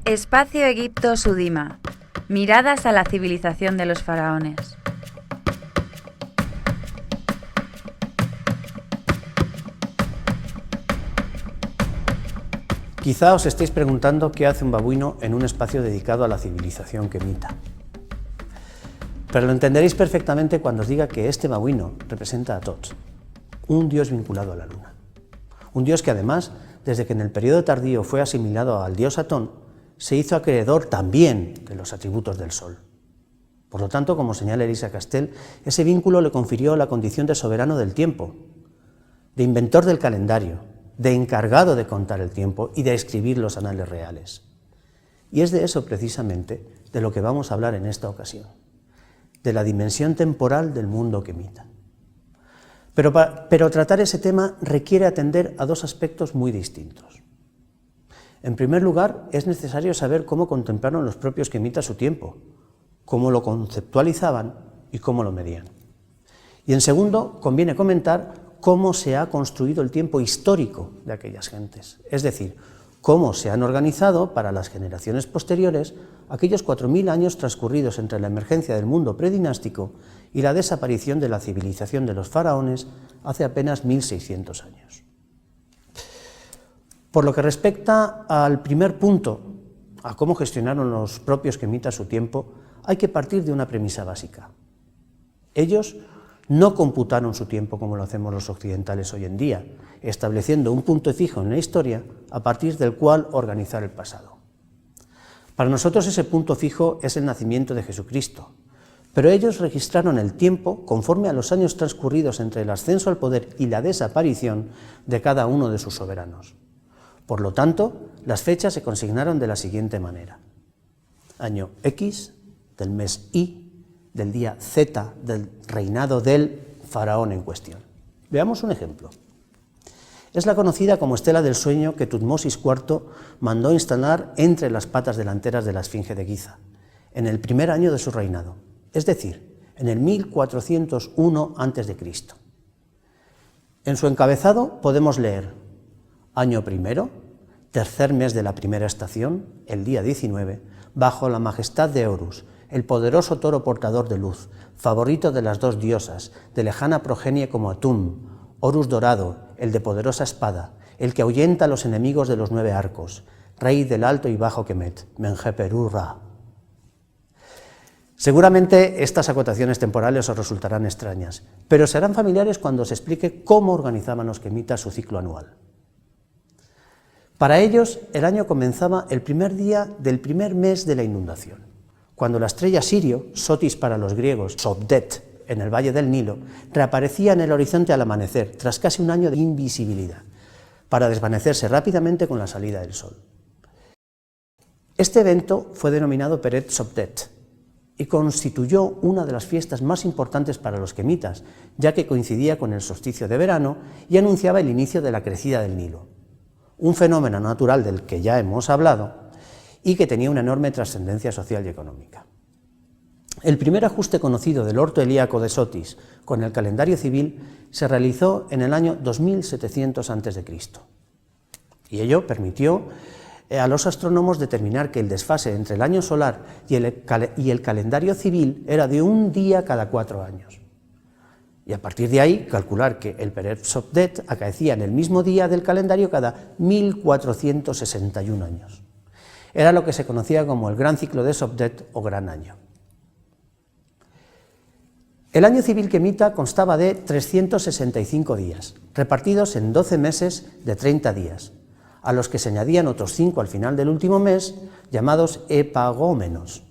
Espacio Egipto Sudima. Miradas a la civilización de los faraones. Quizá os estéis preguntando qué hace un babuino en un espacio dedicado a la civilización quemita. Pero lo entenderéis perfectamente cuando os diga que este babuino representa a Tot, un dios vinculado a la luna. Un dios que además, desde que en el periodo tardío fue asimilado al dios Atón, se hizo acreedor también de los atributos del sol. Por lo tanto, como señala Elisa Castel, ese vínculo le confirió la condición de soberano del tiempo, de inventor del calendario, de encargado de contar el tiempo y de escribir los anales reales. Y es de eso precisamente de lo que vamos a hablar en esta ocasión, de la dimensión temporal del mundo quemita. Pero tratar ese tema requiere atender a dos aspectos muy distintos. En primer lugar, es necesario saber cómo contemplaron los propios quemitas su tiempo, cómo lo conceptualizaban y cómo lo medían. Y en segundo, conviene comentar cómo se ha construido el tiempo histórico de aquellas gentes, es decir, cómo se han organizado para las generaciones posteriores aquellos 4.000 años transcurridos entre la emergencia del mundo predinástico y la desaparición de la civilización de los faraones hace apenas 1.600 años. Por lo que respecta al primer punto, a cómo gestionaron los propios quemitas su tiempo, hay que partir de una premisa básica. Ellos no computaron su tiempo como lo hacemos los occidentales hoy en día, estableciendo un punto fijo en la historia a partir del cual organizar el pasado. Para nosotros ese punto fijo es el nacimiento de Jesucristo, pero ellos registraron el tiempo conforme a los años transcurridos entre el ascenso al poder y la desaparición de cada uno de sus soberanos. Por lo tanto, las fechas se consignaron de la siguiente manera: año X, del mes Y, del día Z, del reinado del faraón en cuestión. Veamos un ejemplo. Es la conocida como estela del sueño que Tutmosis IV mandó instalar entre las patas delanteras de la Esfinge de Giza, en el primer año de su reinado, es decir, en el 1401 a.C. En su encabezado podemos leer: año primero, tercer mes de la primera estación, el día 19, bajo la majestad de Horus, el poderoso toro portador de luz, favorito de las dos diosas, de lejana progenie como Atum, Horus dorado, el de poderosa espada, el que ahuyenta a los enemigos de los 9 arcos, rey del alto y bajo Kemet, Menjeperú-Ra. Seguramente estas acotaciones temporales os resultarán extrañas, pero serán familiares cuando os explique cómo organizaban los quemitas su ciclo anual. Para ellos, el año comenzaba el primer día del primer mes de la inundación, cuando la estrella Sirio, Sotis para los griegos, Sobdet, en el valle del Nilo, reaparecía en el horizonte al amanecer, tras casi un año de invisibilidad, para desvanecerse rápidamente con la salida del sol. Este evento fue denominado Peret Sobdet y constituyó una de las fiestas más importantes para los quemitas, ya que coincidía con el solsticio de verano y anunciaba el inicio de la crecida del Nilo, un fenómeno natural del que ya hemos hablado y que tenía una enorme trascendencia social y económica. El primer ajuste conocido del orto helíaco de Sotis con el calendario civil se realizó en el año 2700 a.C. y ello permitió a los astrónomos determinar que el desfase entre el año solar y el calendario civil era de un día cada 4 años. Y a partir de ahí calcular que el Peret Sobdet acaecía en el mismo día del calendario cada 1461 años. Era lo que se conocía como el Gran Ciclo de Sobdet o Gran Año. El año civil quemita constaba de 365 días, repartidos en 12 meses de 30 días, a los que se añadían otros 5 al final del último mes, llamados epagómenos.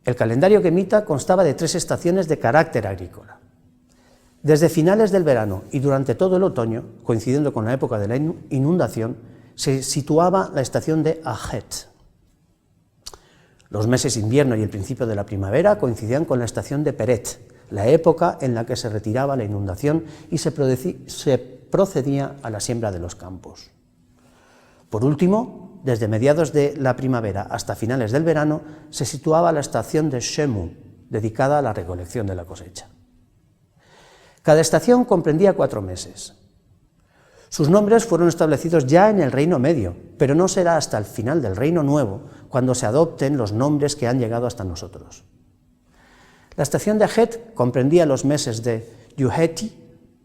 El calendario quemita constaba de 3 estaciones de carácter agrícola. Desde finales del verano y durante todo el otoño, coincidiendo con la época de la inundación, se situaba la estación de Ajet. Los meses de invierno y el principio de la primavera coincidían con la estación de Peret, la época en la que se retiraba la inundación y se procedía a la siembra de los campos. Por último, desde mediados de la primavera hasta finales del verano, se situaba la estación de Shemu, dedicada a la recolección de la cosecha. Cada estación comprendía 4 meses. Sus nombres fueron establecidos ya en el Reino Medio, pero no será hasta el final del Reino Nuevo cuando se adopten los nombres que han llegado hasta nosotros. La estación de Het comprendía los meses de Yuheti,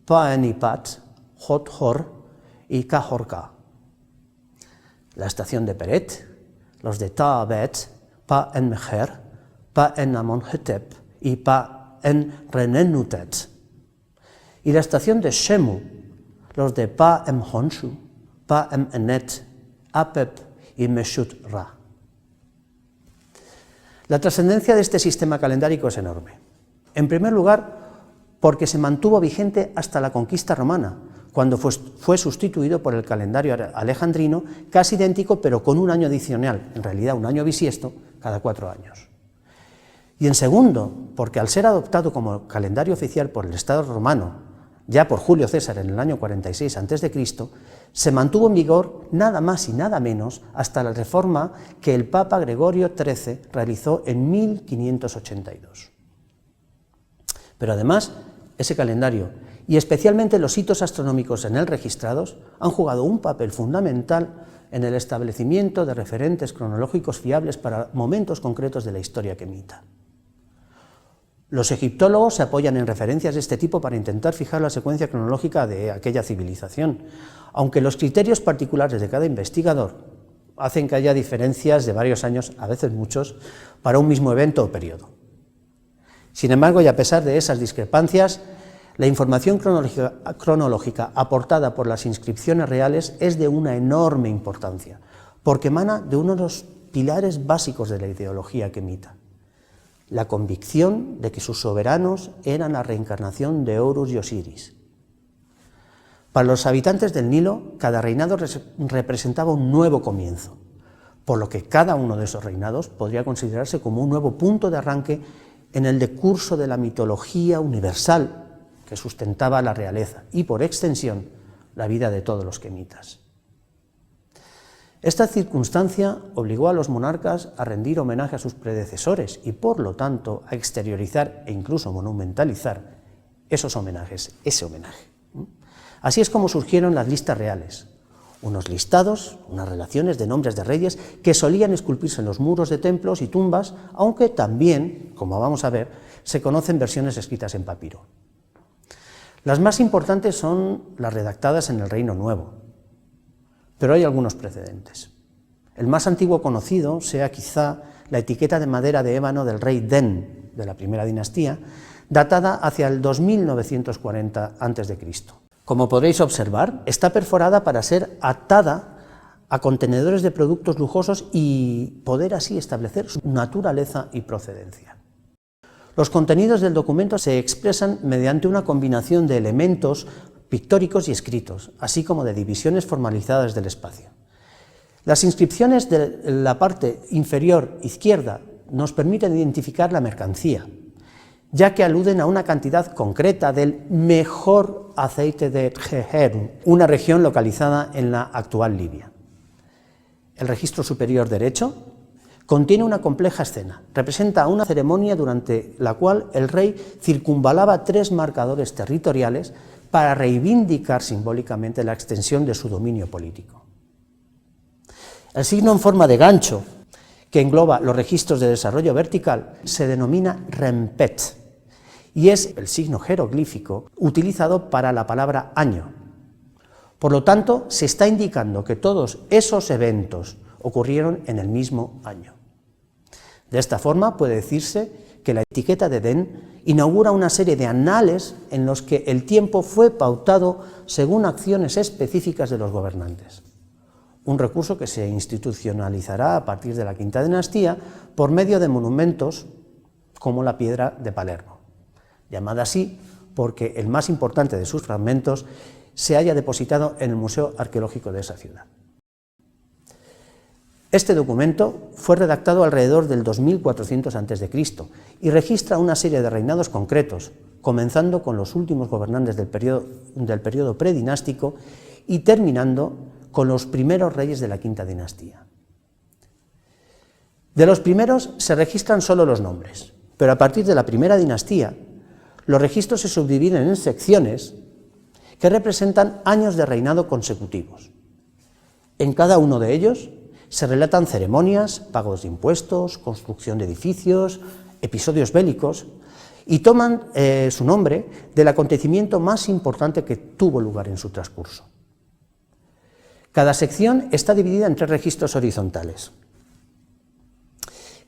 Pa-en-ipat, Hot-hor y Kahorka. La estación de Peret, los de Ta-abet, Pa-en-meher, Pa-en-amon-hetep y Pa-en-renenutet. Y la estación de Shemu, los de Pa-em-honshu, Pa-em-enet, Apep y Meshut-ra. La trascendencia de este sistema calendárico es enorme. En primer lugar, porque se mantuvo vigente hasta la conquista romana, cuando fue sustituido por el calendario alejandrino, casi idéntico, pero con un año adicional, en realidad un año bisiesto, cada 4 años. Y en segundo, porque al ser adoptado como calendario oficial por el Estado romano, ya por Julio César en el año 46 a.C., se mantuvo en vigor nada más y nada menos hasta la reforma que el Papa Gregorio XIII realizó en 1582. Pero además, ese calendario, y especialmente los hitos astronómicos en él registrados, han jugado un papel fundamental en el establecimiento de referentes cronológicos fiables para momentos concretos de la historia quemita. Los egiptólogos se apoyan en referencias de este tipo para intentar fijar la secuencia cronológica de aquella civilización, aunque los criterios particulares de cada investigador hacen que haya diferencias de varios años, a veces muchos, para un mismo evento o periodo. Sin embargo, y a pesar de esas discrepancias, la información cronológica aportada por las inscripciones reales es de una enorme importancia, porque emana de uno de los pilares básicos de la ideología quemita: la convicción de que sus soberanos eran la reencarnación de Horus y Osiris. Para los habitantes del Nilo, cada reinado representaba un nuevo comienzo, por lo que cada uno de esos reinados podría considerarse como un nuevo punto de arranque en el decurso de la mitología universal que sustentaba la realeza y, por extensión, la vida de todos los quemitas. Esta circunstancia obligó a los monarcas a rendir homenaje a sus predecesores y, por lo tanto, a exteriorizar e incluso monumentalizar esos homenajes, ese homenaje. Así es como surgieron las listas reales, unos listados, unas relaciones de nombres de reyes que solían esculpirse en los muros de templos y tumbas, aunque también, como vamos a ver, se conocen versiones escritas en papiro. Las más importantes son las redactadas en el Reino Nuevo, pero hay algunos precedentes. El más antiguo conocido sea quizá la etiqueta de madera de ébano del rey Den, de la primera dinastía, datada hacia el 2940 a.C. Como podréis observar, está perforada para ser atada a contenedores de productos lujosos y poder así establecer su naturaleza y procedencia. Los contenidos del documento se expresan mediante una combinación de elementos pictóricos y escritos, así como de divisiones formalizadas del espacio. Las inscripciones de la parte inferior izquierda nos permiten identificar la mercancía, ya que aluden a una cantidad concreta del mejor aceite de Tjeheru, una región localizada en la actual Libia. El registro superior derecho contiene una compleja escena. Representa una ceremonia durante la cual el rey circunvalaba 3 marcadores territoriales para reivindicar simbólicamente la extensión de su dominio político. El signo en forma de gancho, que engloba los registros de desarrollo vertical, se denomina rempet, y es el signo jeroglífico utilizado para la palabra año. Por lo tanto, se está indicando que todos esos eventos ocurrieron en el mismo año. De esta forma puede decirse que la etiqueta de Den inaugura una serie de anales en los que el tiempo fue pautado según acciones específicas de los gobernantes. Un recurso que se institucionalizará a partir de la Quinta Dinastía por medio de monumentos como la Piedra de Palermo, llamada así porque el más importante de sus fragmentos se halla depositado en el Museo Arqueológico de esa ciudad. Este documento fue redactado alrededor del 2400 a.C. y registra una serie de reinados concretos, comenzando con los últimos gobernantes del periodo predinástico y terminando con los primeros reyes de la Quinta Dinastía. De los primeros se registran solo los nombres, pero a partir de la primera dinastía los registros se subdividen en secciones que representan años de reinado consecutivos. En cada uno de ellos se relatan ceremonias, pagos de impuestos, construcción de edificios, episodios bélicos, y toman su nombre del acontecimiento más importante que tuvo lugar en su transcurso. Cada sección está dividida en 3 registros horizontales,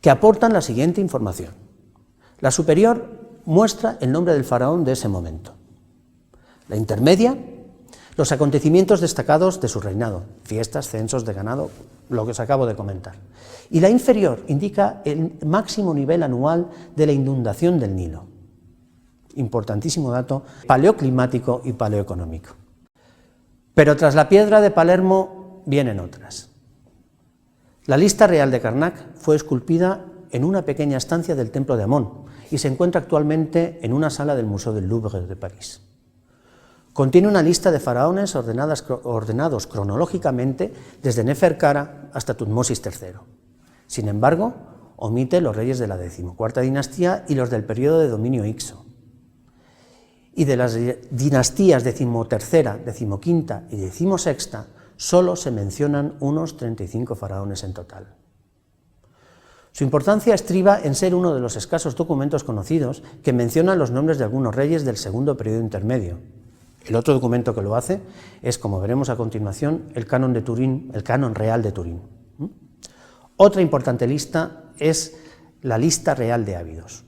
que aportan la siguiente información. La superior muestra el nombre del faraón de ese momento. La intermedia, los acontecimientos destacados de su reinado, fiestas, censos de ganado, lo que os acabo de comentar. Y la inferior indica el máximo nivel anual de la inundación del Nilo. Importantísimo dato paleoclimático y paleoeconómico. Pero tras la piedra de Palermo vienen otras. La lista real de Karnak fue esculpida en una pequeña estancia del templo de Amón y se encuentra actualmente en una sala del Museo del Louvre de París. Contiene una lista de faraones ordenados cronológicamente desde Neferkara hasta Tutmosis III. Sin embargo, omite los reyes de la XIV dinastía y los del periodo de dominio Hicso. Y de las dinastías XIII, XV y XVI, solo se mencionan unos 35 faraones en total. Su importancia estriba en ser uno de los escasos documentos conocidos que mencionan los nombres de algunos reyes del segundo periodo intermedio. El otro documento que lo hace es, como veremos a continuación, el Canon de Turín, el Canon Real de Turín. Otra importante lista es la Lista Real de Ábidos,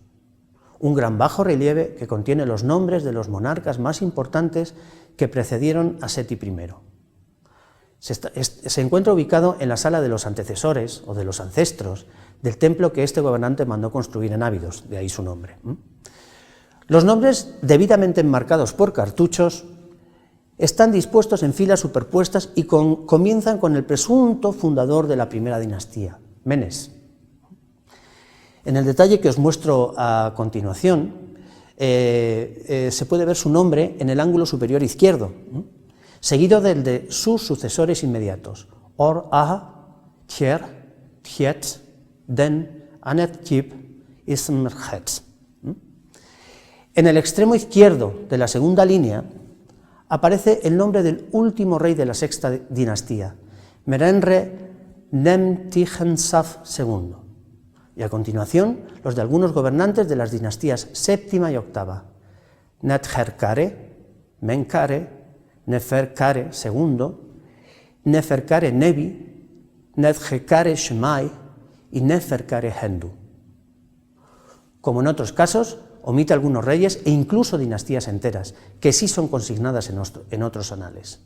un gran bajo relieve que contiene los nombres de los monarcas más importantes que precedieron a Seti I. Se encuentra ubicado en la sala de los antecesores o de los ancestros del templo que este gobernante mandó construir en Ábidos, de ahí su nombre. Los nombres, debidamente enmarcados por cartuchos, están dispuestos en filas superpuestas y comienzan con el presunto fundador de la primera dinastía, Menes. En el detalle que os muestro a continuación, se puede ver su nombre en el ángulo superior izquierdo, seguido del de sus sucesores inmediatos, Or-Aha, Tjer, Tjet, Den, Anet-Kip y Smrchet. En el extremo izquierdo de la segunda línea aparece el nombre del último rey de la sexta dinastía, Merenre Nemtichensaf II, y a continuación los de algunos gobernantes de las dinastías séptima y octava, Netjerkare, Menkare, Neferkare II, Neferkare Nebi, Netjekare Shemai y Neferkare Hendu. Como en otros casos, omite algunos reyes e incluso dinastías enteras, que sí son consignadas en otros anales.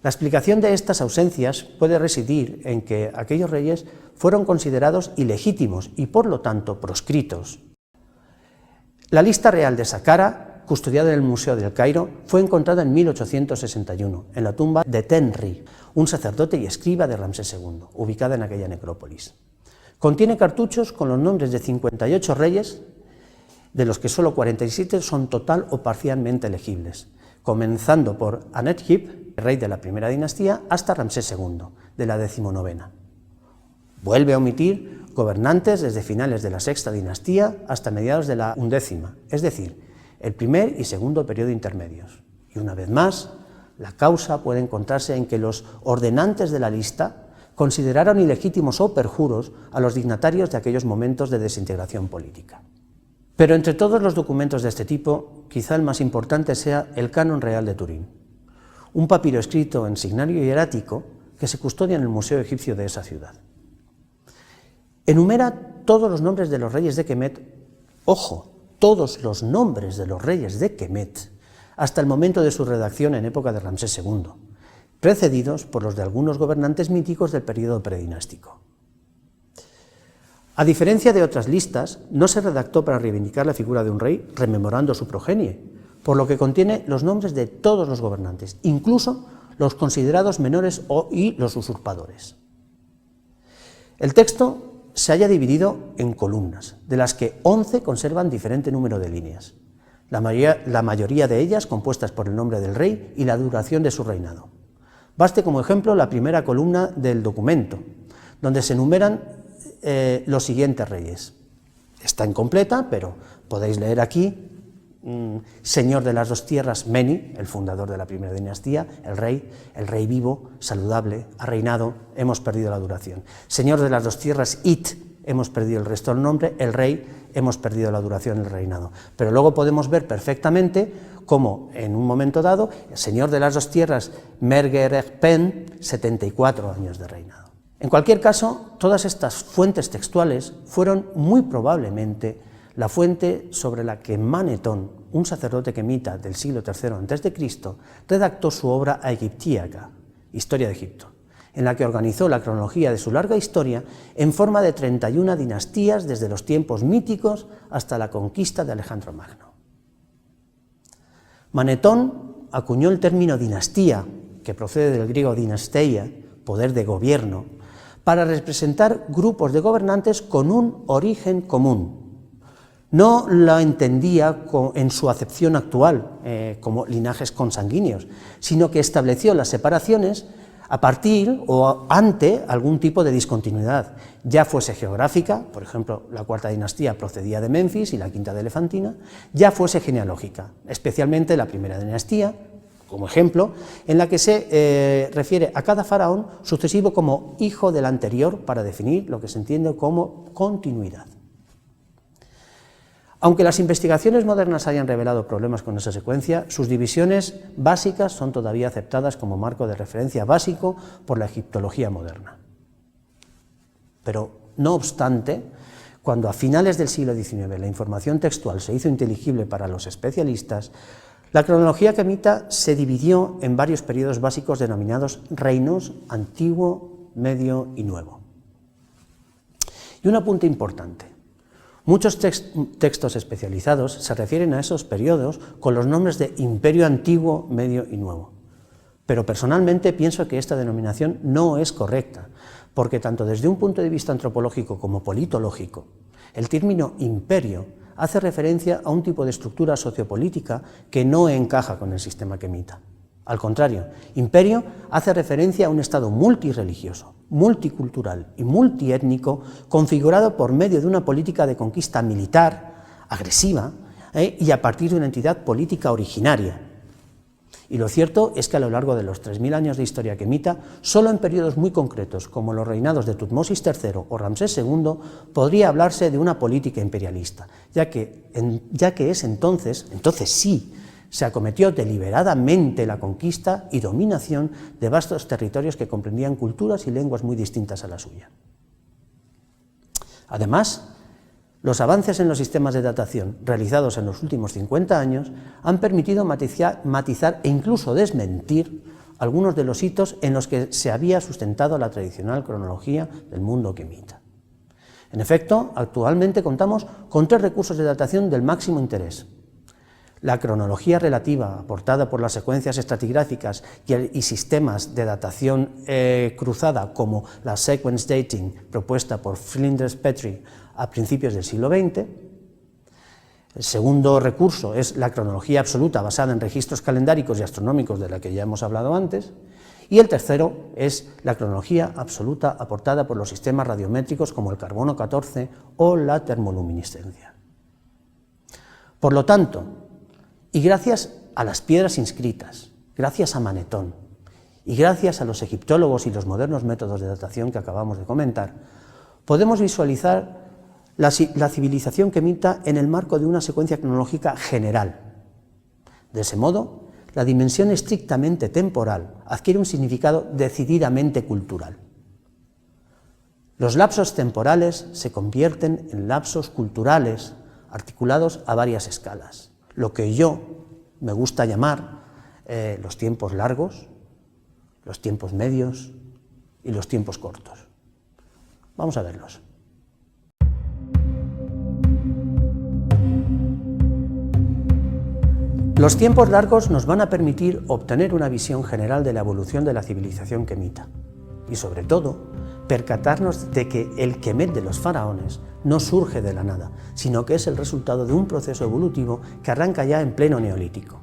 La explicación de estas ausencias puede residir en que aquellos reyes fueron considerados ilegítimos y, por lo tanto, proscritos. La lista real de Saqqara, custodiada en el Museo del Cairo, fue encontrada en 1861, en la tumba de Tenri, un sacerdote y escriba de Ramsés II, ubicada en aquella necrópolis. Contiene cartuchos con los nombres de 58 reyes, de los que solo 47 son total o parcialmente elegibles, comenzando por Anet-Hip, rey de la primera dinastía, hasta Ramsés II, de la 19ª. Vuelve a omitir gobernantes desde finales de la sexta dinastía hasta mediados de la 11ª, es decir, el primer y segundo periodo intermedios. Y una vez más, la causa puede encontrarse en que los ordenantes de la lista consideraron ilegítimos o perjuros a los dignatarios de aquellos momentos de desintegración política. Pero entre todos los documentos de este tipo, quizá el más importante sea el Canon Real de Turín, un papiro escrito en signario hierático que se custodia en el Museo Egipcio de esa ciudad. Enumera todos los nombres de los reyes de Kemet, ojo, todos los nombres de los reyes de Kemet, hasta el momento de su redacción en época de Ramsés II, precedidos por los de algunos gobernantes míticos del periodo predinástico. A diferencia de otras listas, no se redactó para reivindicar la figura de un rey rememorando su progenie, por lo que contiene los nombres de todos los gobernantes, incluso los considerados menores y los usurpadores. El texto se halla dividido en columnas, de las que 11 conservan diferente número de líneas, la mayoría de ellas compuestas por el nombre del rey y la duración de su reinado. Baste como ejemplo la primera columna del documento, donde se enumeran los siguientes reyes. Está incompleta, pero podéis leer aquí señor de las dos tierras, Meni, el fundador de la primera dinastía, el rey vivo, saludable, ha reinado, hemos perdido la duración. Señor de las dos tierras, It, hemos perdido el resto del nombre, el rey, hemos perdido la duración del reinado. Pero luego podemos ver perfectamente cómo en un momento dado, el señor de las dos tierras, Mergerpen, 74 años de reinado. En cualquier caso, todas estas fuentes textuales fueron muy probablemente la fuente sobre la que Manetón, un sacerdote quemita del siglo III a.C., redactó su obra Aegyptiaca, Historia de Egipto, en la que organizó la cronología de su larga historia en forma de 31 dinastías desde los tiempos míticos hasta la conquista de Alejandro Magno. Manetón acuñó el término dinastía, que procede del griego dinasteia, poder de gobierno, para representar grupos de gobernantes con un origen común. No la entendía en su acepción actual como linajes consanguíneos, sino que estableció las separaciones a partir o ante algún tipo de discontinuidad, ya fuese geográfica, por ejemplo, la cuarta dinastía procedía de Menfis y la quinta de Elefantina, ya fuese genealógica, especialmente la primera dinastía, como ejemplo, en la que se refiere a cada faraón sucesivo como hijo del anterior para definir lo que se entiende como continuidad. Aunque las investigaciones modernas hayan revelado problemas con esa secuencia, sus divisiones básicas son todavía aceptadas como marco de referencia básico por la egiptología moderna. Pero, no obstante, cuando a finales del siglo XIX la información textual se hizo inteligible para los especialistas, la cronología quemita se dividió en varios periodos básicos denominados reinos antiguo, medio y nuevo. Y un apunte importante. Muchos textos especializados se refieren a esos periodos con los nombres de Imperio Antiguo, Medio y Nuevo. Pero personalmente pienso que esta denominación no es correcta, porque tanto desde un punto de vista antropológico como politológico, el término imperio hace referencia a un tipo de estructura sociopolítica que no encaja con el sistema quemita. Al contrario, imperio hace referencia a un estado multirreligioso, multicultural y multiétnico configurado por medio de una política de conquista militar, agresiva, y a partir de una entidad política originaria. Y lo cierto es que a lo largo de los 3000 años de historia quemita, solo en periodos muy concretos, como los reinados de Tutmosis III o Ramsés II, podría hablarse de una política imperialista, ya que es entonces sí, se acometió deliberadamente la conquista y dominación de vastos territorios que comprendían culturas y lenguas muy distintas a la suya. Además, los avances en los sistemas de datación realizados en los últimos 50 años han permitido matizar e incluso desmentir algunos de los hitos en los que se había sustentado la tradicional cronología del mundo quemita. En efecto, actualmente contamos con 3 recursos de datación del máximo interés: la cronología relativa aportada por las secuencias estratigráficas y sistemas de datación cruzada, como la sequence dating propuesta por Flinders Petrie a principios del siglo XX. El segundo recurso es la cronología absoluta basada en registros calendáricos y astronómicos, de la que ya hemos hablado antes. Y el tercero es la cronología absoluta aportada por los sistemas radiométricos como el carbono 14 o la termoluminiscencia. Por lo tanto, y gracias a las piedras inscritas, gracias a Manetón y gracias a los egiptólogos y los modernos métodos de datación que acabamos de comentar, podemos visualizar la civilización quemita en el marco de una secuencia cronológica general. De ese modo, la dimensión estrictamente temporal adquiere un significado decididamente cultural. Los lapsos temporales se convierten en lapsos culturales articulados a varias escalas, lo que yo me gusta llamar los tiempos largos, los tiempos medios y los tiempos cortos. Vamos a verlos. Los tiempos largos nos van a permitir obtener una visión general de la evolución de la civilización quemita y, sobre todo, percatarnos de que el Kemet de los faraones no surge de la nada, sino que es el resultado de un proceso evolutivo que arranca ya en pleno neolítico.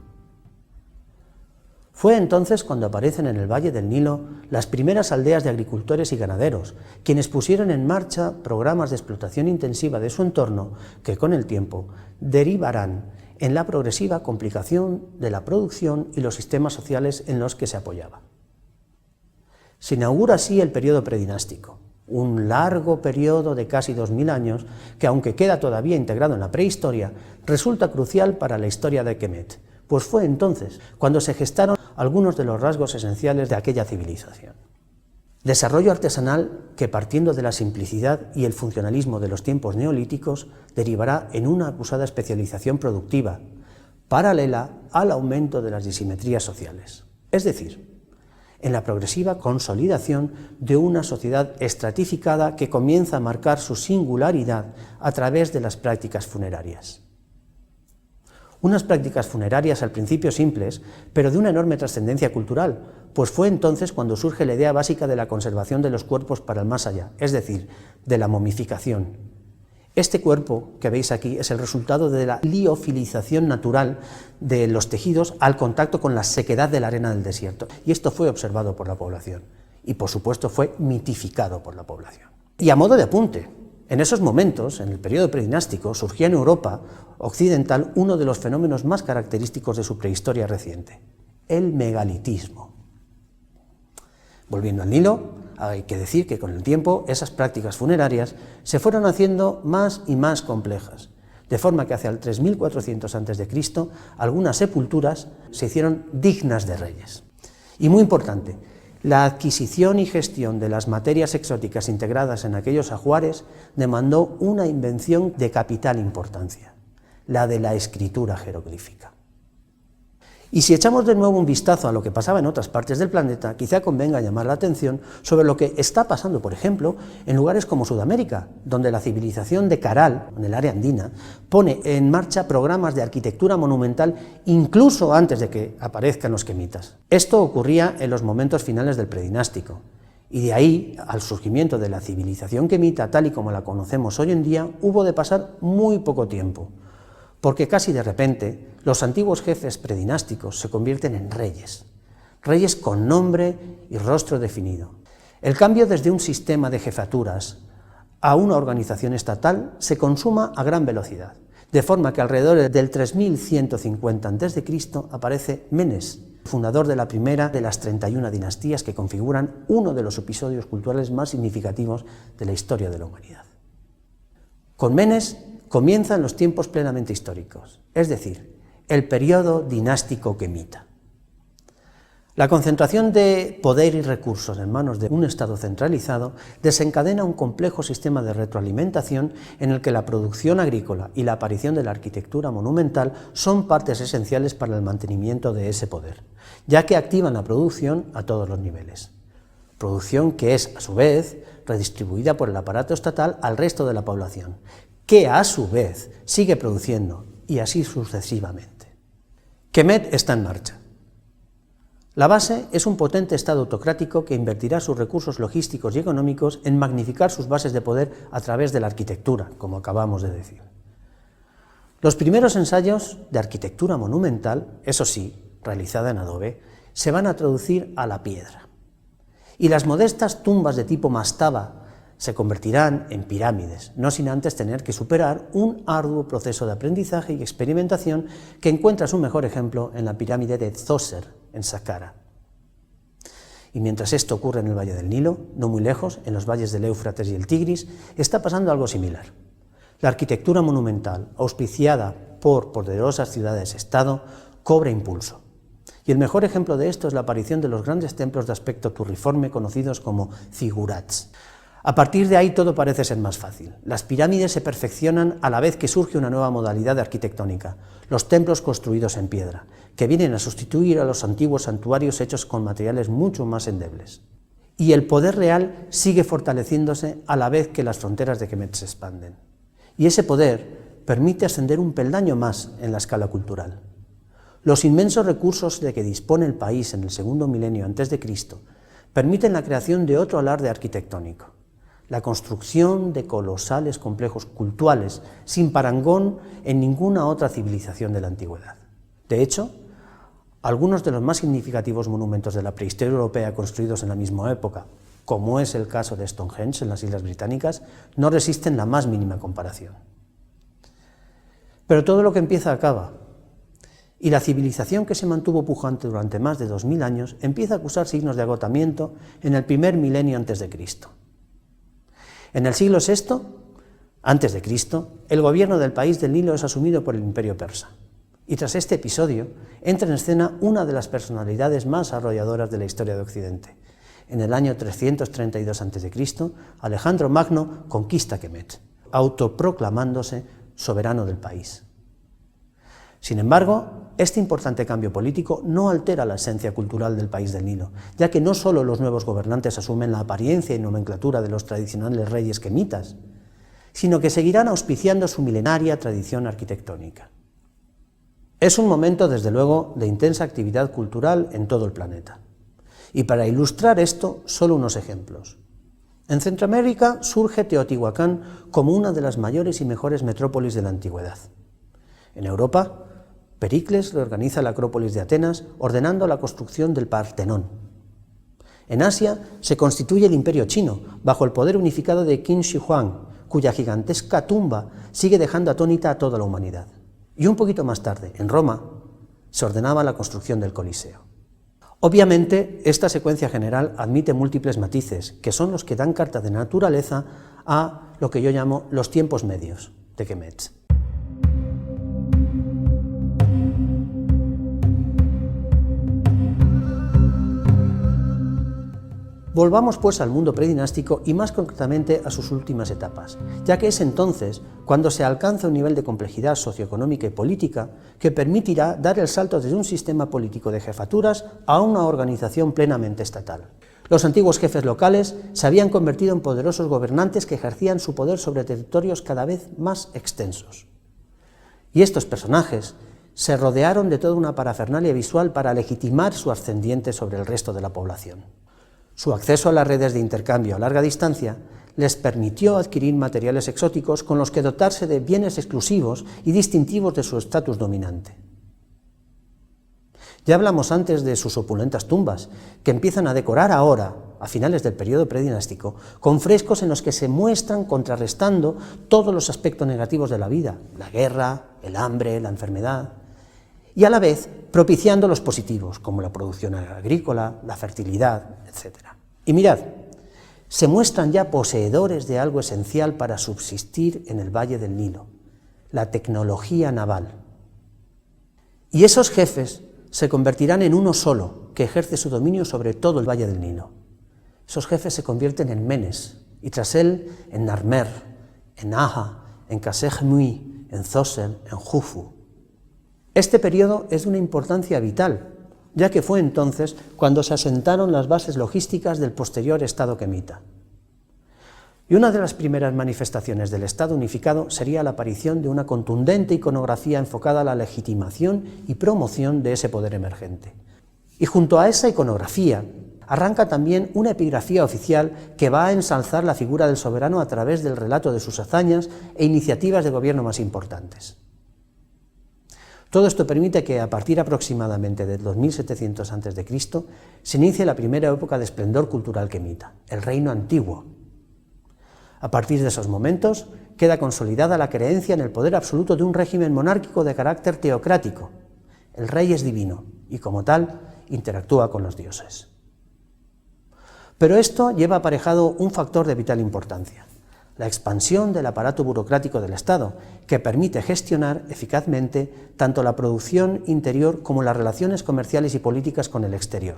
Fue entonces cuando aparecen en el Valle del Nilo las primeras aldeas de agricultores y ganaderos, quienes pusieron en marcha programas de explotación intensiva de su entorno que con el tiempo derivarán en la progresiva complicación de la producción y los sistemas sociales en los que se apoyaba. Se inaugura así el periodo predinástico, un largo periodo de casi 2000 años que, aunque queda todavía integrado en la prehistoria, resulta crucial para la historia de Kemet, pues fue entonces cuando se gestaron algunos de los rasgos esenciales de aquella civilización. Desarrollo artesanal que, partiendo de la simplicidad y el funcionalismo de los tiempos neolíticos, derivará en una acusada especialización productiva, paralela al aumento de las disimetrías sociales, es decir, en la progresiva consolidación de una sociedad estratificada que comienza a marcar su singularidad a través de las prácticas funerarias. Unas prácticas funerarias al principio simples, pero de una enorme trascendencia cultural, pues fue entonces cuando surge la idea básica de la conservación de los cuerpos para el más allá, es decir, de la momificación. Este cuerpo que veis aquí es el resultado de la liofilización natural de los tejidos al contacto con la sequedad de la arena del desierto, y esto fue observado por la población, y por supuesto fue mitificado por la población. Y a modo de apunte, en esos momentos, en el periodo predinástico, surgía en Europa occidental uno de los fenómenos más característicos de su prehistoria reciente, el megalitismo. Volviendo al Nilo, hay que decir que con el tiempo esas prácticas funerarias se fueron haciendo más y más complejas, de forma que hacia el 3400 a.C. algunas sepulturas se hicieron dignas de reyes. Y muy importante, la adquisición y gestión de las materias exóticas integradas en aquellos ajuares demandó una invención de capital importancia, la de la escritura jeroglífica. Y si echamos de nuevo un vistazo a lo que pasaba en otras partes del planeta, quizá convenga llamar la atención sobre lo que está pasando, por ejemplo, en lugares como Sudamérica, donde la civilización de Caral, en el área andina, pone en marcha programas de arquitectura monumental incluso antes de que aparezcan los quemitas. Esto ocurría en los momentos finales del predinástico, y de ahí al surgimiento de la civilización quemita, tal y como la conocemos hoy en día, hubo de pasar muy poco tiempo, porque casi de repente los antiguos jefes predinásticos se convierten en reyes, reyes con nombre y rostro definido. El cambio desde un sistema de jefaturas a una organización estatal se consuma a gran velocidad, de forma que alrededor del 3150 a.C. aparece Menes, fundador de la primera de las 31 dinastías que configuran uno de los episodios culturales más significativos de la historia de la humanidad. Con Menes comienzan los tiempos plenamente históricos, es decir, el periodo dinástico quemita. La concentración de poder y recursos en manos de un Estado centralizado desencadena un complejo sistema de retroalimentación en el que la producción agrícola y la aparición de la arquitectura monumental son partes esenciales para el mantenimiento de ese poder, ya que activan la producción a todos los niveles. Producción que es, a su vez, redistribuida por el aparato estatal al resto de la población, que a su vez sigue produciendo, y así sucesivamente. Kemet está en marcha. La base es un potente Estado autocrático que invertirá sus recursos logísticos y económicos en magnificar sus bases de poder a través de la arquitectura, como acabamos de decir. Los primeros ensayos de arquitectura monumental, eso sí, realizada en adobe, se van a traducir a la piedra. Y las modestas tumbas de tipo mastaba se convertirán en pirámides, no sin antes tener que superar un arduo proceso de aprendizaje y experimentación que encuentra su mejor ejemplo en la pirámide de Djoser, en Saqqara. Y mientras esto ocurre en el Valle del Nilo, no muy lejos, en los valles del Éufrates y el Tigris, está pasando algo similar. La arquitectura monumental, auspiciada por poderosas ciudades-estado, cobra impulso. Y el mejor ejemplo de esto es la aparición de los grandes templos de aspecto turriforme conocidos como zigurats. A partir de ahí todo parece ser más fácil. Las pirámides se perfeccionan a la vez que surge una nueva modalidad arquitectónica, los templos construidos en piedra, que vienen a sustituir a los antiguos santuarios hechos con materiales mucho más endebles. Y el poder real sigue fortaleciéndose a la vez que las fronteras de Kemet se expanden. Y ese poder permite ascender un peldaño más en la escala cultural. Los inmensos recursos de que dispone el país en el segundo milenio antes de Cristo permiten la creación de otro alarde arquitectónico, la construcción de colosales complejos cultuales sin parangón en ninguna otra civilización de la antigüedad. De hecho, Algunos de los más significativos monumentos de la prehistoria europea construidos en la misma época, como es el caso de Stonehenge en las Islas Británicas, no resisten la más mínima comparación. Pero todo lo que empieza acaba, y la civilización que se mantuvo pujante durante más de 2000 años empieza a acusar signos de agotamiento en el primer milenio antes de Cristo. En el siglo VI, antes de Cristo, el gobierno del país del Nilo es asumido por el Imperio Persa, y tras este episodio entra en escena una de las personalidades más arrolladoras de la historia de Occidente. En el año 332 a.C., Alejandro Magno conquista Kemet, autoproclamándose soberano del país. Sin embargo, este importante cambio político no altera la esencia cultural del país del Nilo, ya que no solo los nuevos gobernantes asumen la apariencia y nomenclatura de los tradicionales reyes kemitas, sino que seguirán auspiciando su milenaria tradición arquitectónica. Es un momento, desde luego, de intensa actividad cultural en todo el planeta. Y para ilustrar esto, solo unos ejemplos. En Centroamérica surge Teotihuacán como una de las mayores y mejores metrópolis de la antigüedad. En Europa, Pericles reorganiza la Acrópolis de Atenas, ordenando la construcción del Partenón. En Asia se constituye el Imperio Chino, bajo el poder unificado de Qin Shi Huang, cuya gigantesca tumba sigue dejando atónita a toda la humanidad. Y un poquito más tarde, en Roma, se ordenaba la construcción del Coliseo. Obviamente, esta secuencia general admite múltiples matices, que son los que dan carta de naturaleza a lo que yo llamo los tiempos medios de Kemet. Volvamos pues al mundo predinástico y más concretamente a sus últimas etapas, ya que es entonces cuando se alcanza un nivel de complejidad socioeconómica y política que permitirá dar el salto desde un sistema político de jefaturas a una organización plenamente estatal. Los antiguos jefes locales se habían convertido en poderosos gobernantes que ejercían su poder sobre territorios cada vez más extensos. Y estos personajes se rodearon de toda una parafernalia visual para legitimar su ascendiente sobre el resto de la población. Su acceso a las redes de intercambio a larga distancia les permitió adquirir materiales exóticos con los que dotarse de bienes exclusivos y distintivos de su estatus dominante. Ya hablamos antes de sus opulentas tumbas, que empiezan a decorar ahora, a finales del periodo predinástico, con frescos en los que se muestran contrarrestando todos los aspectos negativos de la vida, la guerra, el hambre, la enfermedad, y a la vez propiciando los positivos, como la producción agrícola, la fertilidad, etc. Y mirad, se muestran ya poseedores de algo esencial para subsistir en el Valle del Nilo, la tecnología naval. Y esos jefes se convertirán en uno solo, que ejerce su dominio sobre todo el Valle del Nilo. Esos jefes se convierten en Menes, y tras él en Narmer, en Aha, en Kaseh-Mui, en Zoser, en Jufu. Este periodo es de una importancia vital, ya que fue entonces cuando se asentaron las bases logísticas del posterior Estado kemita. Y una de las primeras manifestaciones del Estado unificado sería la aparición de una contundente iconografía enfocada a la legitimación y promoción de ese poder emergente. Y junto a esa iconografía arranca también una epigrafía oficial que va a ensalzar la figura del soberano a través del relato de sus hazañas e iniciativas de gobierno más importantes. Todo esto permite que, a partir aproximadamente del 2700 a.C., se inicie la primera época de esplendor cultural kemita, el reino antiguo. A partir de esos momentos, queda consolidada la creencia en el poder absoluto de un régimen monárquico de carácter teocrático. El rey es divino y, como tal, interactúa con los dioses. Pero esto lleva aparejado un factor de vital importancia: la expansión del aparato burocrático del Estado, que permite gestionar eficazmente tanto la producción interior como las relaciones comerciales y políticas con el exterior.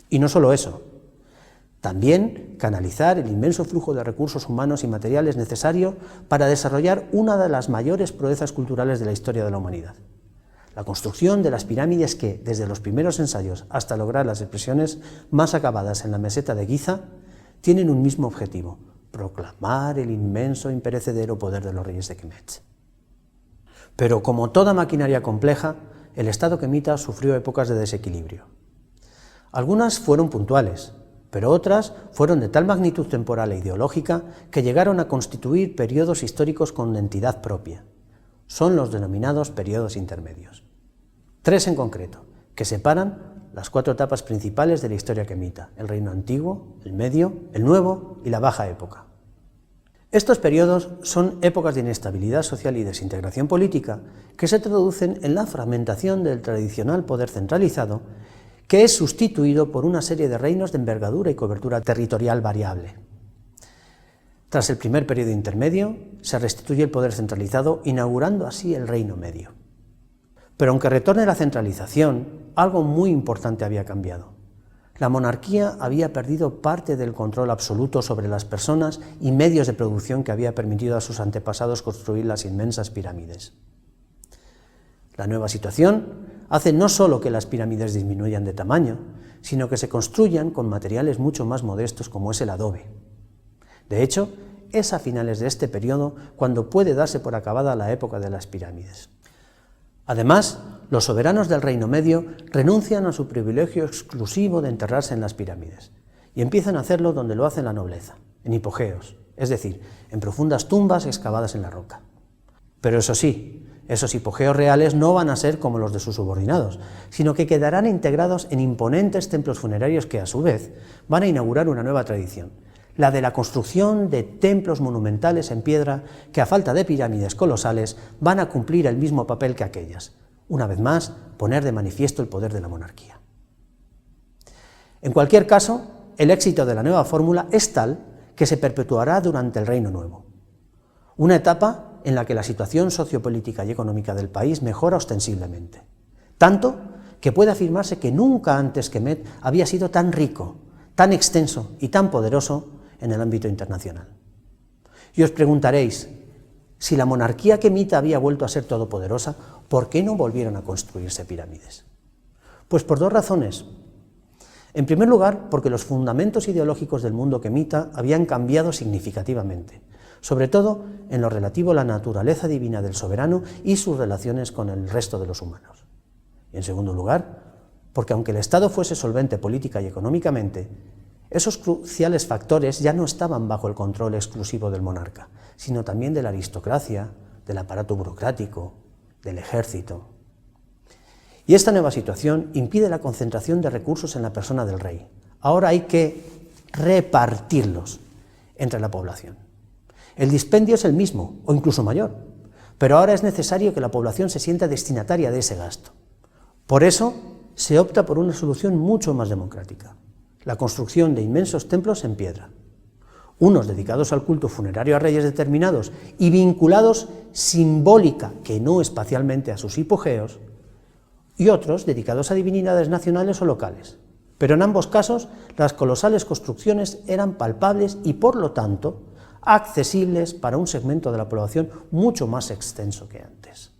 Y no solo eso, también canalizar el inmenso flujo de recursos humanos y materiales necesario para desarrollar una de las mayores proezas culturales de la historia de la humanidad: la construcción de las pirámides que, desde los primeros ensayos hasta lograr las expresiones más acabadas en la meseta de Giza, tienen un mismo objetivo: proclamar el inmenso e imperecedero poder de los reyes de Kemet. Pero como toda maquinaria compleja, el Estado kemita sufrió épocas de desequilibrio. Algunas fueron puntuales, pero otras fueron de tal magnitud temporal e ideológica que llegaron a constituir periodos históricos con entidad propia. Son los denominados periodos intermedios. 3 en concreto: que separan las 4 etapas principales de la historia quemita: el reino antiguo, el medio, el nuevo y la baja época. Estos periodos son épocas de inestabilidad social y desintegración política que se traducen en la fragmentación del tradicional poder centralizado, que es sustituido por una serie de reinos de envergadura y cobertura territorial variable. Tras el primer periodo intermedio, se restituye el poder centralizado, inaugurando así el reino medio. Pero aunque retorne la centralización, algo muy importante había cambiado. La monarquía había perdido parte del control absoluto sobre las personas y medios de producción que había permitido a sus antepasados construir las inmensas pirámides. La nueva situación hace no solo que las pirámides disminuyan de tamaño, sino que se construyan con materiales mucho más modestos como es el adobe. De hecho, es a finales de este periodo cuando puede darse por acabada la época de las pirámides. Además, los soberanos del Reino Medio renuncian a su privilegio exclusivo de enterrarse en las pirámides y empiezan a hacerlo donde lo hace la nobleza, en hipogeos, es decir, en profundas tumbas excavadas en la roca. Pero eso sí, esos hipogeos reales no van a ser como los de sus subordinados, sino que quedarán integrados en imponentes templos funerarios que, a su vez, van a inaugurar una nueva tradición, la de la construcción de templos monumentales en piedra que, a falta de pirámides colosales, van a cumplir el mismo papel que aquellas. Una vez más, poner de manifiesto el poder de la monarquía. En cualquier caso, el éxito de la nueva fórmula es tal que se perpetuará durante el Reino Nuevo. Una etapa en la que la situación sociopolítica y económica del país mejora ostensiblemente. Tanto que puede afirmarse que nunca antes Kemet había sido tan rico, tan extenso y tan poderoso en el ámbito internacional. Y os preguntaréis, si la monarquía quemita había vuelto a ser todopoderosa, ¿por qué no volvieron a construirse pirámides? Pues por 2 razones. En primer lugar, porque los fundamentos ideológicos del mundo quemita habían cambiado significativamente, sobre todo en lo relativo a la naturaleza divina del soberano y sus relaciones con el resto de los humanos. Y en segundo lugar, porque aunque el Estado fuese solvente política y económicamente, esos cruciales factores ya no estaban bajo el control exclusivo del monarca, sino también de la aristocracia, del aparato burocrático, del ejército. Y esta nueva situación impide la concentración de recursos en la persona del rey. Ahora hay que repartirlos entre la población. El dispendio es el mismo, o incluso mayor, pero ahora es necesario que la población se sienta destinataria de ese gasto. Por eso se opta por una solución mucho más democrática: la construcción de inmensos templos en piedra, unos dedicados al culto funerario a reyes determinados y vinculados simbólica, que no espacialmente, a sus hipogeos, y otros dedicados a divinidades nacionales o locales. Pero en ambos casos las colosales construcciones eran palpables y, por lo tanto, accesibles para un segmento de la población mucho más extenso que antes.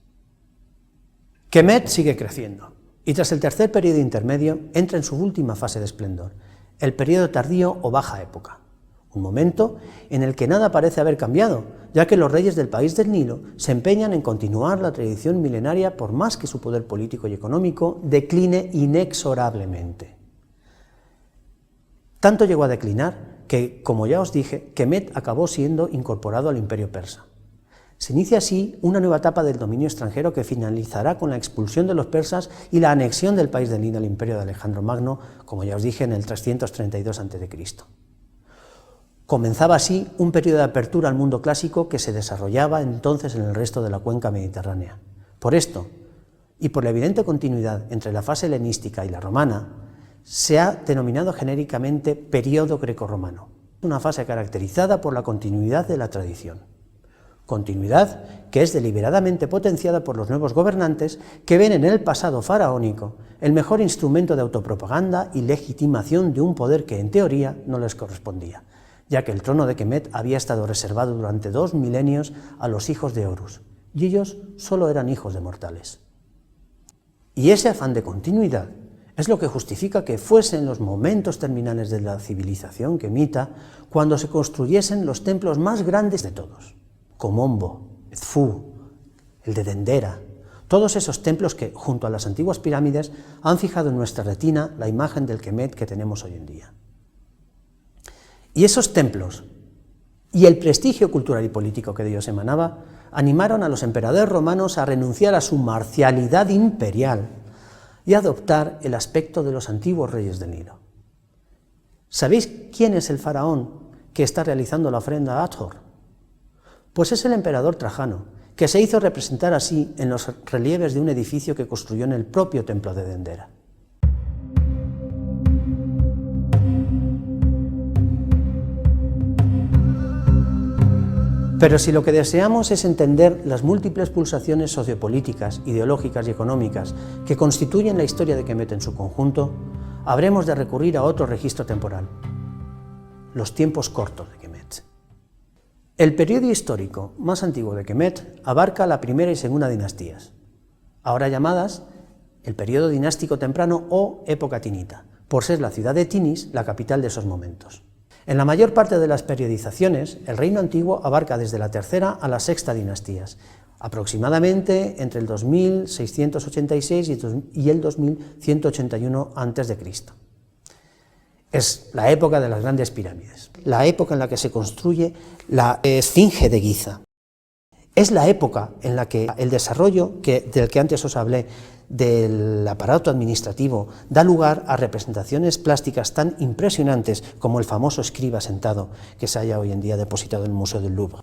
Kemet sigue creciendo y tras el tercer periodo intermedio entra en su última fase de esplendor, el periodo tardío o baja época, un momento en el que nada parece haber cambiado, ya que los reyes del país del Nilo se empeñan en continuar la tradición milenaria por más que su poder político y económico decline inexorablemente. Tanto llegó a declinar que, como ya os dije, Kemet acabó siendo incorporado al imperio persa. Se inicia así una nueva etapa del dominio extranjero que finalizará con la expulsión de los persas y la anexión del país del Nilo al imperio de Alejandro Magno, como ya os dije, en el 332 a.C. Comenzaba así un periodo de apertura al mundo clásico que se desarrollaba entonces en el resto de la cuenca mediterránea. Por esto, y por la evidente continuidad entre la fase helenística y la romana, se ha denominado genéricamente periodo grecorromano, una fase caracterizada por la continuidad de la tradición. Continuidad que es deliberadamente potenciada por los nuevos gobernantes que ven en el pasado faraónico el mejor instrumento de autopropaganda y legitimación de un poder que en teoría no les correspondía, ya que el trono de Kemet había estado reservado durante 2 milenios a los hijos de Horus, y ellos solo eran hijos de mortales. Y ese afán de continuidad es lo que justifica que fuesen los momentos terminales de la civilización quemita cuando se construyesen los templos más grandes de todos: Komombo, Edfu, el de Dendera, todos esos templos que, junto a las antiguas pirámides, han fijado en nuestra retina la imagen del Kemet que tenemos hoy en día. Y esos templos, y el prestigio cultural y político que de ellos emanaba, animaron a los emperadores romanos a renunciar a su marcialidad imperial y adoptar el aspecto de los antiguos reyes del Nilo. ¿Sabéis quién es el faraón que está realizando la ofrenda a Hathor? Pues es el emperador Trajano, que se hizo representar así en los relieves de un edificio que construyó en el propio templo de Dendera. Pero si lo que deseamos es entender las múltiples pulsaciones sociopolíticas, ideológicas y económicas que constituyen la historia de Kemet en su conjunto, habremos de recurrir a otro registro temporal: los tiempos cortos de Kemet. El periodo histórico más antiguo de Kemet abarca la primera y segunda dinastías, ahora llamadas el periodo dinástico temprano o época tinita, por ser la ciudad de Tinis la capital de esos momentos. En la mayor parte de las periodizaciones, el reino antiguo abarca desde la tercera a la sexta dinastías, aproximadamente entre el 2686 y el 2181 a.C. Es la época de las grandes pirámides, la época en la que se construye la Esfinge de Giza. Es la época en la que el desarrollo del que antes os hablé, del aparato administrativo, da lugar a representaciones plásticas tan impresionantes como el famoso escriba sentado que se halla hoy en día depositado en el Museo del Louvre.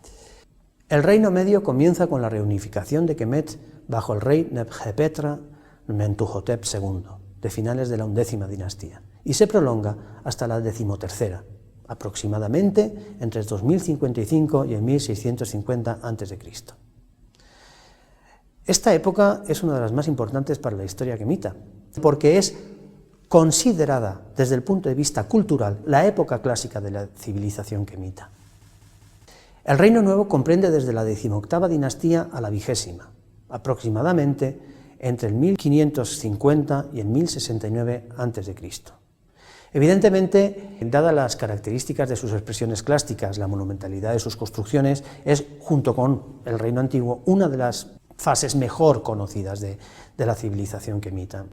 El Reino Medio comienza con la reunificación de Kemet bajo el rey Nebjepetra Mentuhotep II, de finales de la 11ª dinastía, y se prolonga hasta la 13ª, aproximadamente entre el 2055 y el 1650 a.C. Esta época es una de las más importantes para la historia kemita, porque es considerada desde el punto de vista cultural la época clásica de la civilización kemita. El Reino Nuevo comprende desde la 18ª dinastía a la 20ª, aproximadamente entre el 1550 y el 1069 a.C. Evidentemente, dadas las características de sus expresiones clásicas, la monumentalidad de sus construcciones, es, junto con el Reino Antiguo, una de las fases mejor conocidas de la civilización kemita.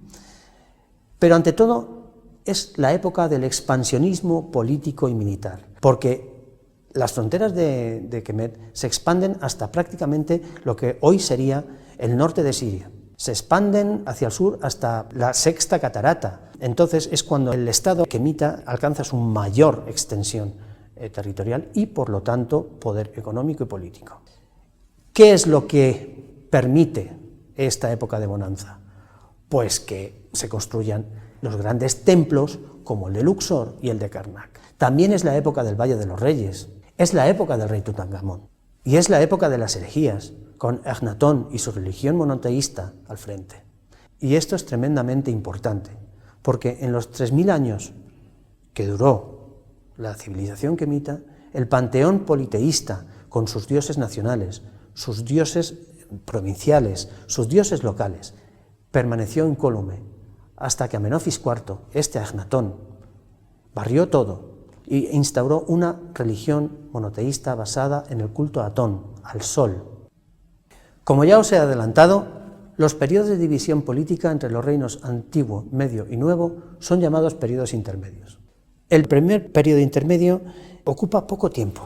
Pero ante todo es la época del expansionismo político y militar, porque las fronteras de Kemet se expanden hasta prácticamente lo que hoy sería el norte de Siria. Se expanden hacia el sur hasta la Sexta Catarata. Entonces es cuando el Estado kemita alcanza su mayor extensión territorial y, por lo tanto, poder económico y político. ¿Qué es lo que permite esta época de bonanza? Pues que se construyan los grandes templos como el de Luxor y el de Karnak. También es la época del Valle de los Reyes, es la época del rey Tutankamón y es la época de las herejías, con Ejnatón y su religión monoteísta al frente. Y esto es tremendamente importante, porque en los 3000 años que duró la civilización kemita, el panteón politeísta, con sus dioses nacionales, sus dioses provinciales, sus dioses locales, permaneció incólume hasta que Amenofis IV, a Ejnatón, barrió todo e instauró una religión monoteísta basada en el culto a Atón, al sol. Como ya os he adelantado, los periodos de división política entre los reinos antiguo, medio y nuevo son llamados periodos intermedios. El primer periodo intermedio ocupa poco tiempo,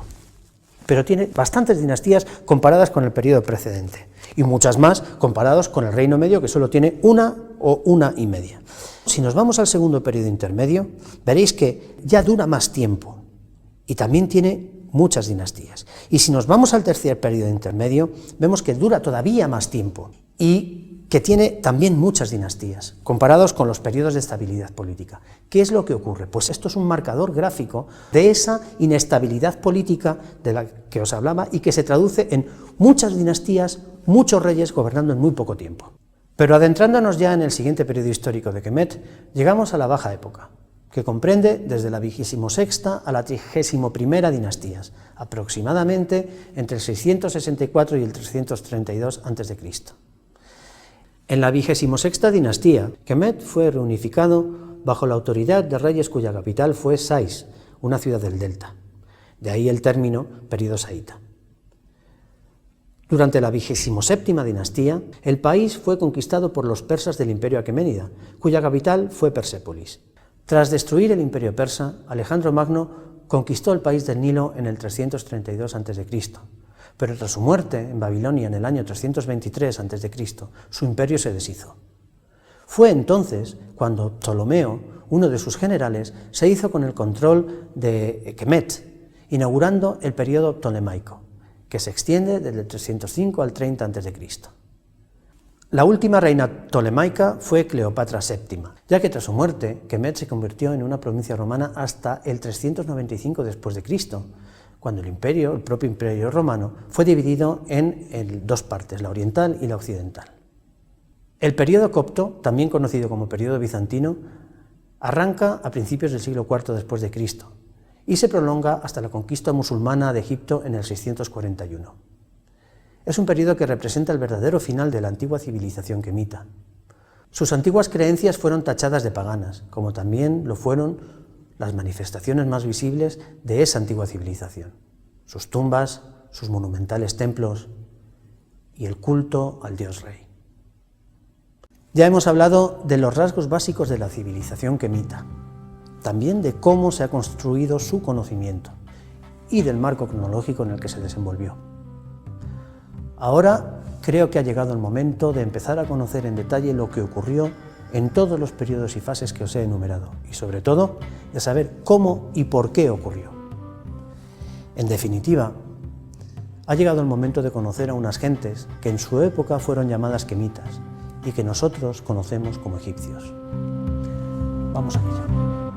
pero tiene bastantes dinastías comparadas con el periodo precedente, y muchas más comparados con el Reino Medio, que solo tiene una o una y media. Si nos vamos al segundo periodo intermedio, veréis que ya dura más tiempo, y también tiene muchas dinastías. Y si nos vamos al tercer periodo intermedio, vemos que dura todavía más tiempo, y que tiene también muchas dinastías, comparados con los periodos de estabilidad política. ¿Qué es lo que ocurre? Pues esto es un marcador gráfico de esa inestabilidad política de la que os hablaba y que se traduce en muchas dinastías, muchos reyes gobernando en muy poco tiempo. Pero adentrándonos ya en el siguiente periodo histórico de Kemet, llegamos a la Baja Época, que comprende desde la 26ª a la 31ª dinastías, aproximadamente entre el 664 y el 332 a.C. En la 26ª dinastía, Kemet fue reunificado bajo la autoridad de reyes cuya capital fue Sais, una ciudad del delta. De ahí el término periodo saíta. Durante la 27ª dinastía, el país fue conquistado por los persas del Imperio Aqueménida, cuya capital fue Persépolis. Tras destruir el Imperio persa, Alejandro Magno conquistó el país del Nilo en el 332 a.C., pero tras su muerte en Babilonia en el año 323 a.C., su imperio se deshizo. Fue entonces cuando Ptolomeo, uno de sus generales, se hizo con el control de Kemet, inaugurando el periodo ptolemaico, que se extiende desde el 305 al 30 a.C. La última reina ptolemaica fue Cleopatra VII, ya que tras su muerte, Kemet se convirtió en una provincia romana hasta el 395 después de Cristo, cuando el propio imperio romano, fue dividido en dos partes, la oriental y la occidental. El periodo copto, también conocido como periodo bizantino, arranca a principios del siglo IV después de Cristo y se prolonga hasta la conquista musulmana de Egipto en el 641. Es un periodo que representa el verdadero final de la antigua civilización quemita. Sus antiguas creencias fueron tachadas de paganas, como también lo fueron las manifestaciones más visibles de esa antigua civilización, sus tumbas, sus monumentales templos y el culto al dios rey. Ya hemos hablado de los rasgos básicos de la civilización quemita, también de cómo se ha construido su conocimiento y del marco cronológico en el que se desenvolvió. Ahora creo que ha llegado el momento de empezar a conocer en detalle lo que ocurrió en todos los periodos y fases que os he enumerado, y sobre todo de saber cómo y por qué ocurrió. En definitiva, ha llegado el momento de conocer a unas gentes que en su época fueron llamadas quemitas y que nosotros conocemos como egipcios. Vamos a ello.